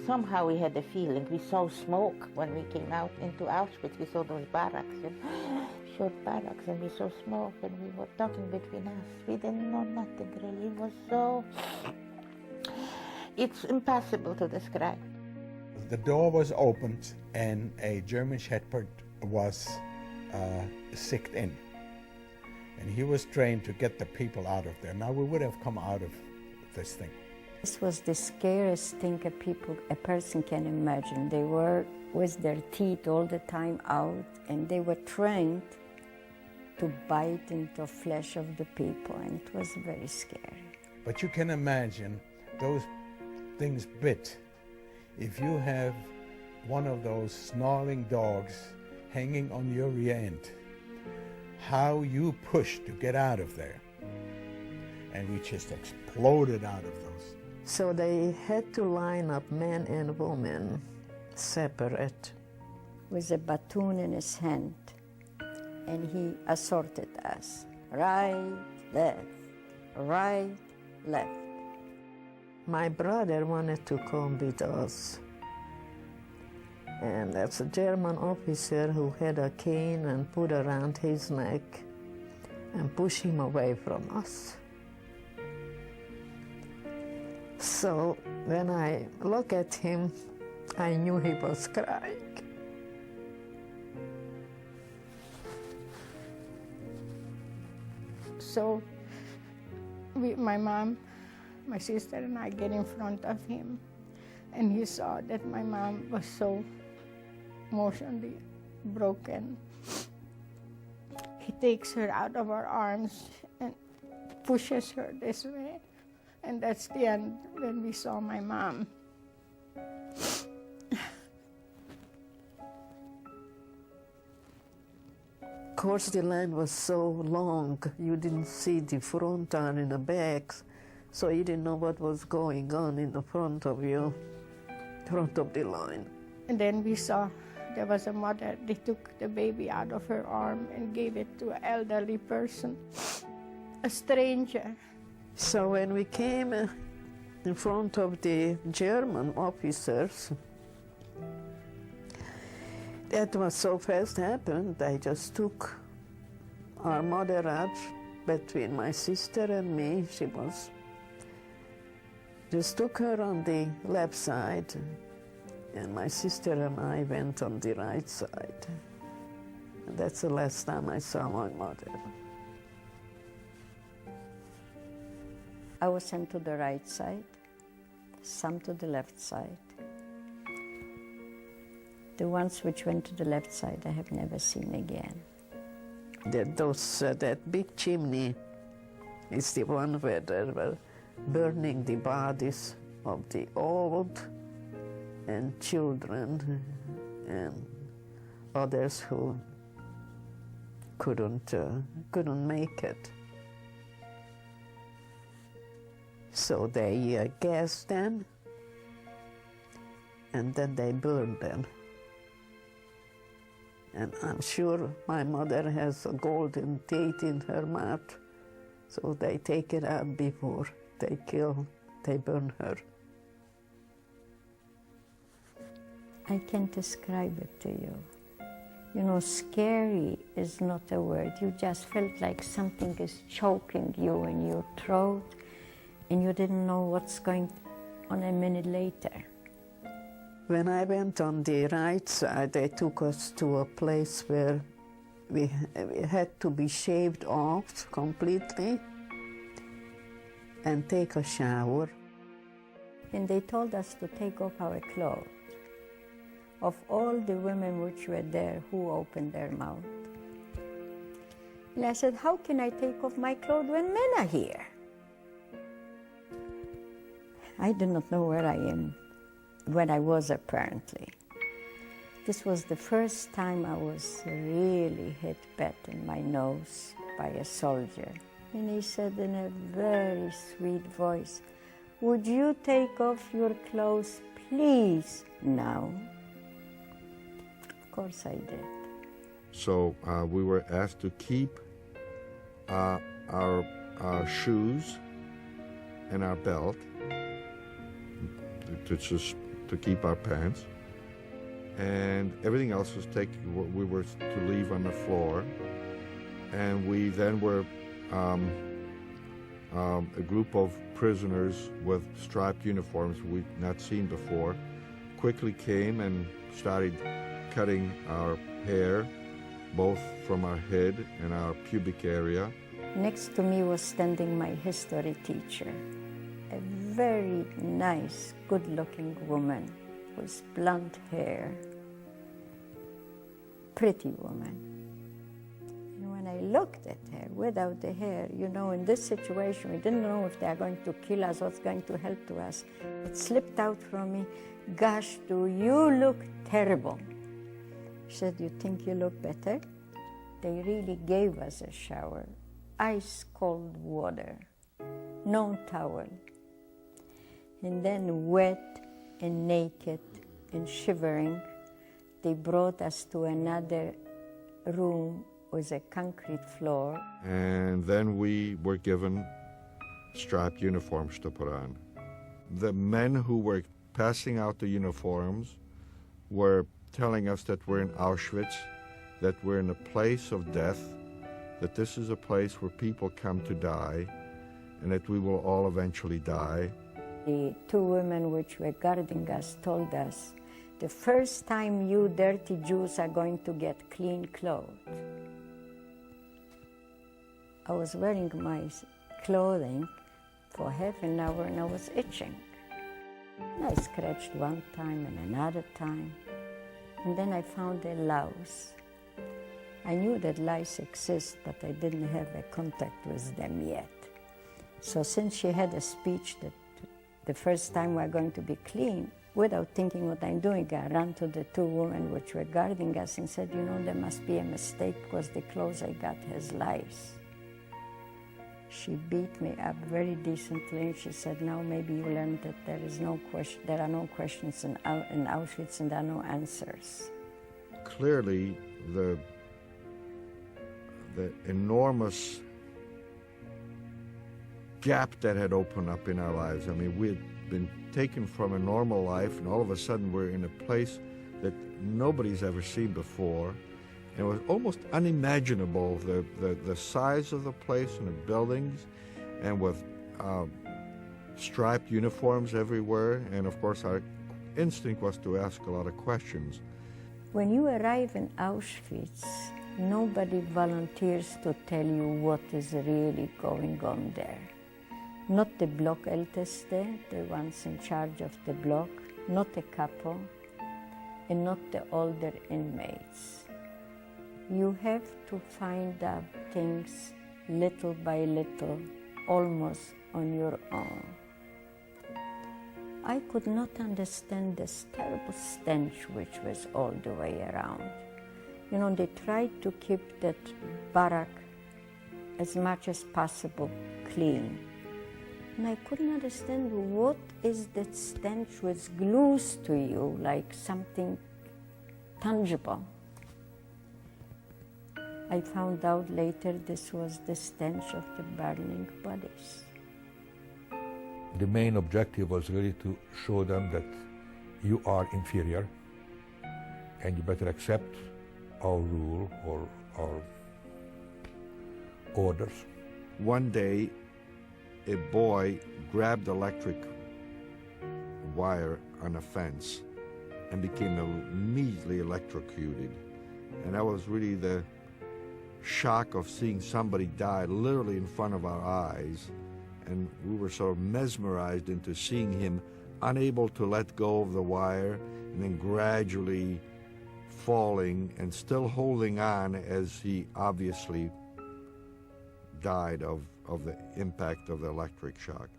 Somehow we had the feeling, we saw smoke when we came out into Auschwitz. We saw those barracks, short barracks, and we saw smoke, and we were talking between us. We didn't know nothing really. It was so, it's impossible to describe. The door was opened and a German Shepherd was sicked in. And he was trained to get the people out of there. Now we would have come out of this thing. This was the scariest thing a person can imagine. They were with their teeth all the time out, and they were trained to bite into flesh of the people, and it was very scary. But you can imagine those things bit. If you have one of those snarling dogs hanging on your rear end, how you push to get out of there. And we just exploded out of those. So they had to line up men and women separate. With a baton in his hand, and he assaulted us. Right, left, right, left. My brother wanted to come with us. And that's a German officer who had a cane and put around his neck and pushed him away from us. So when I look at him, I knew he was crying. So my mom, my sister and I get in front of him, and he saw that my mom was so emotionally broken. He takes her out of our arms and pushes her this way, and that's the end when we saw my mom. Of course, the line was so long, you didn't see the front or in the back, so you didn't know what was going on in the front of you, front of the line. And then we saw there was a mother. They took the baby out of her arm and gave it to an elderly person, a stranger. So when we came in front of the German officers, that was so fast happened. They just took our mother out between my sister and me. She was just took her on the left side, and my sister and I went on the right side. And that's the last time I saw my mother. I was sent to the right side, some to the left side. The ones which went to the left side I have never seen again. That big chimney is the one where they were burning the bodies of the old and children and others who couldn't make it. So they gassed them, and then they burned them. And I'm sure my mother has a golden teeth in her mouth, so they take it out before they burn her. I can't describe it to you. You know, scary is not a word. You just felt like something is choking you in your throat, and you didn't know what's going on a minute later. When I went on the right side, they took us to a place where we had to be shaved off completely and take a shower. And they told us to take off our clothes. Of all the women which were there, who opened their mouth? And I said, how can I take off my clothes when men are here? I do not know where I am, where I was apparently. This was the first time I was really hit bad in my nose by a soldier. And he said in a very sweet voice, would you take off your clothes, please, now? Of course I did. So we were asked to keep our shoes and our belt to keep our pants. And everything else was taken, we were to leave on the floor. And we then were a group of prisoners with striped uniforms we'd not seen before quickly came and started cutting our hair, both from our head and our pubic area. Next to me was standing my history teacher, a very nice, good-looking woman with blonde hair, pretty woman. And when I looked at her without the hair, you know, in this situation, we didn't know if they are going to kill us, what's going to help to us. It slipped out from me, "Gosh, do you look terrible." She said, "You think you look better?" They really gave us a shower, ice cold water, no towel. And then wet and naked and shivering, they brought us to another room with a concrete floor. And then we were given striped uniforms to put on. The men who were passing out the uniforms were telling us that we're in Auschwitz, that we're in a place of death, that this is a place where people come to die, and that we will all eventually die. The two women which were guarding us told us, "The first time you dirty Jews are going to get clean clothes." I was wearing my clothing for half an hour and I was itching. I scratched one time and another time, and then I found a louse. I knew that lice exist, but I didn't have a contact with them yet. So since she had a speech that the first time we're going to be clean, without thinking what I'm doing, I ran to the two women which were guarding us and said, "You know, there must be a mistake because the clothes I got has lice." She beat me up very decently and she said, "Now maybe you learned that there are no questions in Auschwitz and there are no answers." Clearly, the enormous gap that had opened up in our lives. I mean, we had been taken from a normal life, and all of a sudden we're in a place that nobody's ever seen before. And it was almost unimaginable, the size of the place and the buildings, and with striped uniforms everywhere. And of course, our instinct was to ask a lot of questions. When you arrive in Auschwitz, nobody volunteers to tell you what is really going on there. Not the block Älteste, the ones in charge of the block, not the capo, and not the older inmates. You have to find out things little by little, almost on your own. I could not understand this terrible stench which was all the way around. You know, they tried to keep that barrack as much as possible clean. And I couldn't understand what is that stench which glues to you like something tangible. I found out later this was the stench of the burning bodies. The main objective was really to show them that you are inferior and you better accept our rule or our orders. One day, a boy grabbed electric wire on a fence and became immediately electrocuted. And that was really the shock of seeing somebody die literally in front of our eyes. And we were sort of mesmerized into seeing him unable to let go of the wire and then gradually falling and still holding on as he obviously died of the impact of the electric shock.